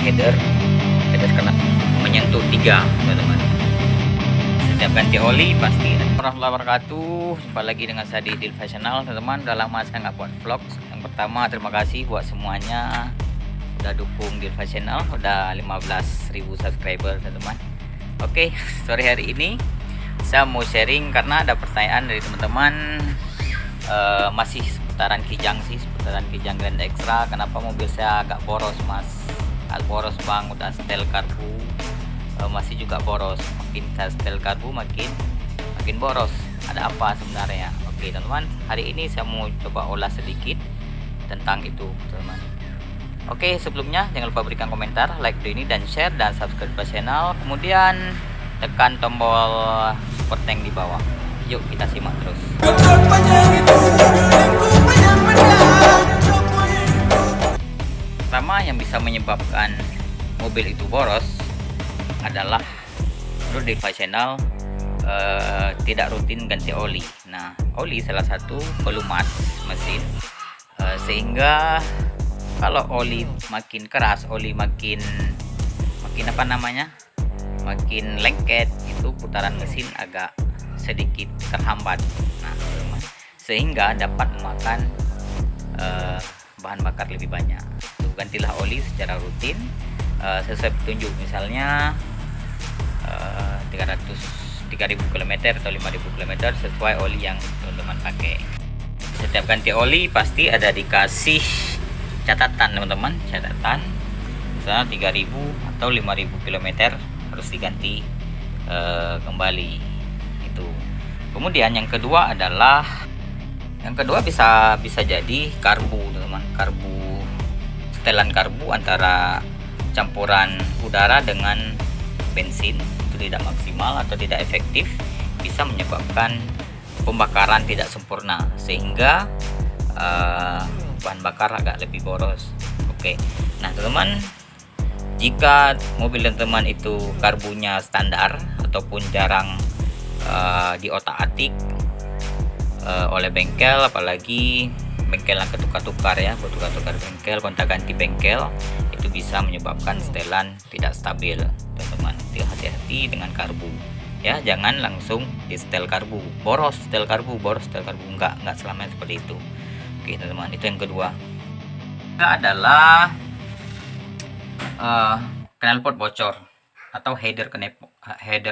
header kena menyentuh 3 teman-teman. Setiap ganti oli pasti. Warahmatullahi wabarakatuh. Jumpa lagi dengan saya di Dilfa Channel teman-teman. Udah lama saya nggak buat vlog. Yang pertama terima kasih buat semuanya udah dukung Dilfa Channel, udah 15.000 subscriber teman-teman. Oke, sore hari ini saya mau sharing karena ada pertanyaan dari teman-teman, masih seputaran Kijang sih, seputaran Kijang Grand Extra. Kenapa mobil saya agak boros mas? Boros bang, udah setel karbu masih juga boros, makin saya setel karbu makin boros. Ada apa sebenarnya? Oke teman-teman, hari ini saya mau coba ulas sedikit tentang itu teman-teman. Oke, sebelumnya jangan lupa berikan komentar, like video ini dan share dan subscribe channel. Kemudian tekan tombol super tank di bawah. Yuk kita simak terus. Pertama yang bisa menyebabkan mobil itu boros adalah menurut Dilfa Channel tidak rutin ganti oli. Nah, oli salah satu pelumas mesin, sehingga kalau oli makin keras, oli makin apa namanya, makin lengket, itu putaran mesin agak sedikit terhambat. Nah, sehingga dapat memakan bahan bakar lebih banyak. Gantilah oli secara rutin sesuai petunjuk, misalnya 3.000 km atau 5.000 km sesuai oli yang teman-teman pakai. Setiap ganti oli pasti ada dikasih catatan teman-teman, catatan misalnya 3.000 atau 5.000 km harus diganti kembali itu. Kemudian yang kedua bisa jadi karbu teman-teman, setelan karbu antara campuran udara dengan bensin itu tidak maksimal atau tidak efektif, bisa menyebabkan pembakaran tidak sempurna sehingga bahan bakar agak lebih boros. Oke, nah teman-teman, jika mobil teman-teman itu karbunya standar ataupun jarang diotak-atik oleh bengkel, apalagi bengkel yang ketukar-tukar ya, bertukar-tukar bengkel, gonta-ganti bengkel, itu bisa menyebabkan setelan tidak stabil teman-teman. Hati-hati dengan karbu ya, jangan langsung di setel karbu boros, setel karbu enggak selamanya seperti itu. Oke teman-teman, itu yang kedua. Adalah knalpot bocor atau header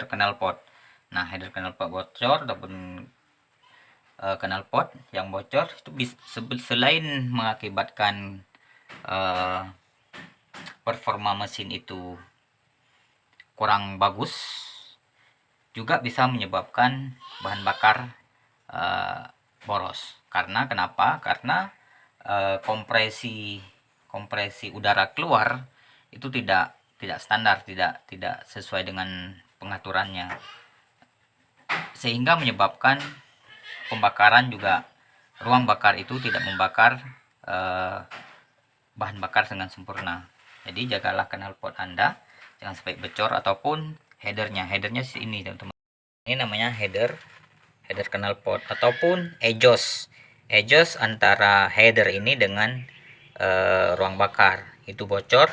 knalpot. Nah, header knalpot bocor ataupun knalpot yang bocor itu selain mengakibatkan performa mesin itu kurang bagus, juga bisa menyebabkan bahan bakar boros. Karena kenapa? Karena kompresi udara keluar itu tidak standar, tidak sesuai dengan pengaturannya, sehingga menyebabkan pembakaran juga, ruang bakar itu tidak membakar bahan bakar dengan sempurna. Jadi jagalah knalpot Anda jangan sampai bocor, ataupun headernya ini teman-teman. Ini namanya header knalpot ataupun exhaust antara header ini dengan ruang bakar itu bocor,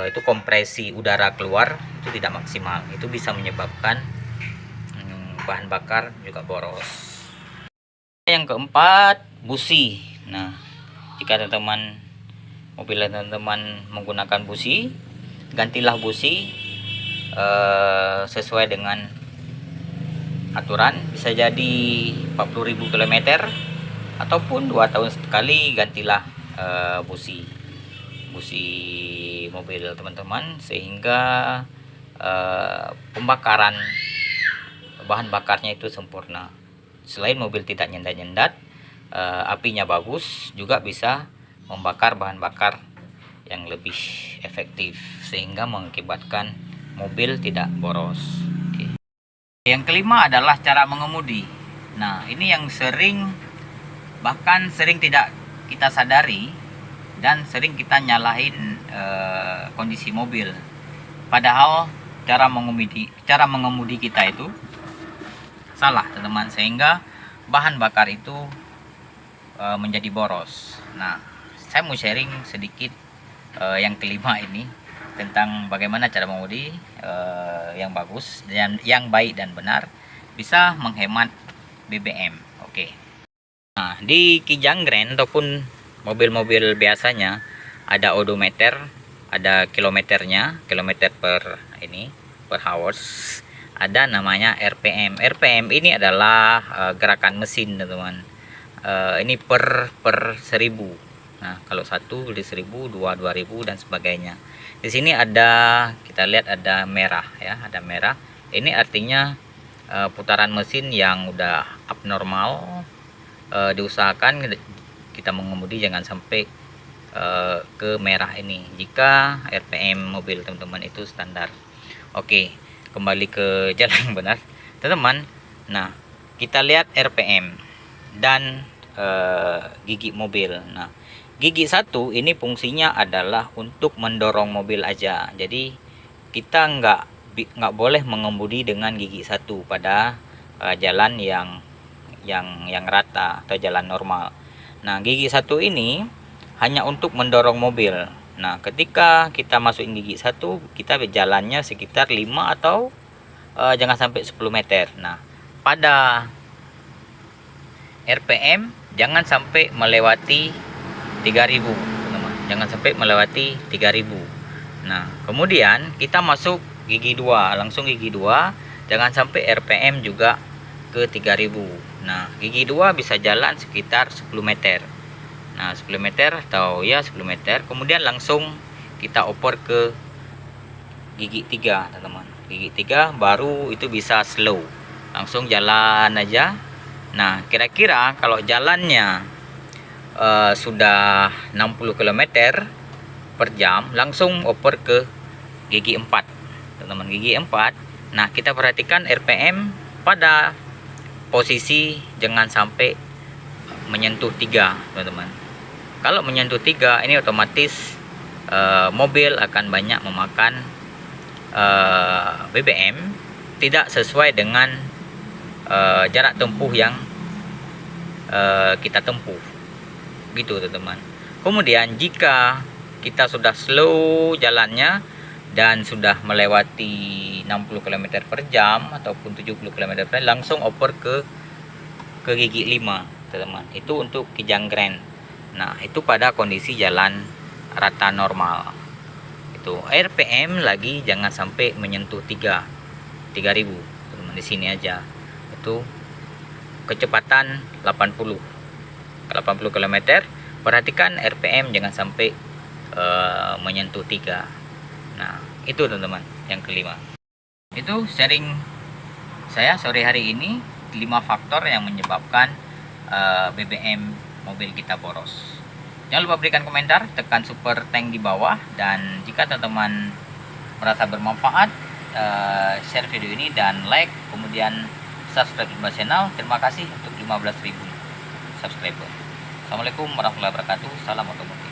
itu kompresi udara keluar itu tidak maksimal, itu bisa menyebabkan bahan bakar juga boros. Yang keempat, busi. Nah, jika teman-teman mobil teman-teman menggunakan busi, gantilah busi sesuai dengan aturan. Bisa jadi 40.000 km ataupun 2 tahun sekali gantilah busi mobil teman-teman, sehingga pembakaran bahan bakarnya itu sempurna. Selain mobil tidak nyendat-nyendat, apinya bagus, juga bisa membakar bahan bakar yang lebih efektif sehingga mengakibatkan mobil tidak boros. Oke. Yang kelima adalah cara mengemudi. Nah, ini yang bahkan sering tidak kita sadari dan sering kita nyalahin kondisi mobil, padahal cara mengemudi kita itu salah teman-teman, sehingga bahan bakar itu menjadi boros. Nah, saya mau sharing sedikit yang kelima ini tentang bagaimana cara mengemudi yang bagus dan yang baik dan benar, bisa menghemat BBM. Oke. Nah, di Kijang Grand ataupun mobil-mobil biasanya ada odometer, ada kilometernya, kilometer per hours. Ada namanya RPM. RPM ini adalah gerakan mesin, teman-teman. Ini per 1000. Nah, kalau 1 di 1000, 2 2000 dan sebagainya. Di sini ada, kita lihat ada merah ya, ada merah. Ini artinya putaran mesin yang udah abnormal. Diusahakan kita mengemudi jangan sampai ke merah ini jika RPM mobil teman-teman itu standar. Oke, kembali ke jalan yang benar teman-teman. Nah, kita lihat RPM dan gigi mobil. Nah, gigi 1 ini fungsinya adalah untuk mendorong mobil aja. Jadi kita nggak boleh mengemudi dengan gigi 1 pada jalan yang rata atau jalan normal. Nah, gigi 1 ini hanya untuk mendorong mobil. Nah, ketika kita masukin gigi 1, kita jalannya sekitar 5 atau jangan sampai 10 meter. Nah, pada RPM jangan sampai melewati 3000, teman-teman. Jangan sampai melewati 3000. Nah, kemudian kita masuk gigi 2, langsung gigi 2, jangan sampai RPM juga ke 3000. Nah, gigi 2 bisa jalan sekitar 10 meter. Nah, 10 meter atau ya 10 meter. Kemudian langsung kita oper ke gigi 3, teman-teman. Gigi 3 baru itu bisa slow. Langsung jalan aja. Nah, kira-kira kalau jalannya sudah 60 km per jam, langsung oper ke gigi 4, teman-teman. Gigi 4. Nah, kita perhatikan RPM pada posisi jangan sampai menyentuh 3, teman-teman. Kalau menyentuh 3 ini otomatis mobil akan banyak memakan BBM, tidak sesuai dengan jarak tempuh yang kita tempuh, gitu teman-teman. Kemudian jika kita sudah slow jalannya dan sudah melewati 60 km per jam ataupun 70 km per jam, langsung oper ke gigi 5, teman-teman. Itu untuk Kijang Grand. Nah, itu pada kondisi jalan rata normal. Itu RPM lagi jangan sampai menyentuh 3000, teman-teman. Di sini aja. Itu kecepatan 80 km. Perhatikan RPM jangan sampai menyentuh 3. Nah, itu teman-teman yang kelima. Itu sharing saya sore hari ini 5 faktor yang menyebabkan BBM mobil kita boros. Jangan lupa berikan komentar, tekan super thank di bawah, dan jika teman-teman merasa bermanfaat, share video ini dan like, kemudian subscribe di channel. Terima kasih untuk 15.000 subscriber. Assalamualaikum warahmatullahi wabarakatuh. Salam otomotif.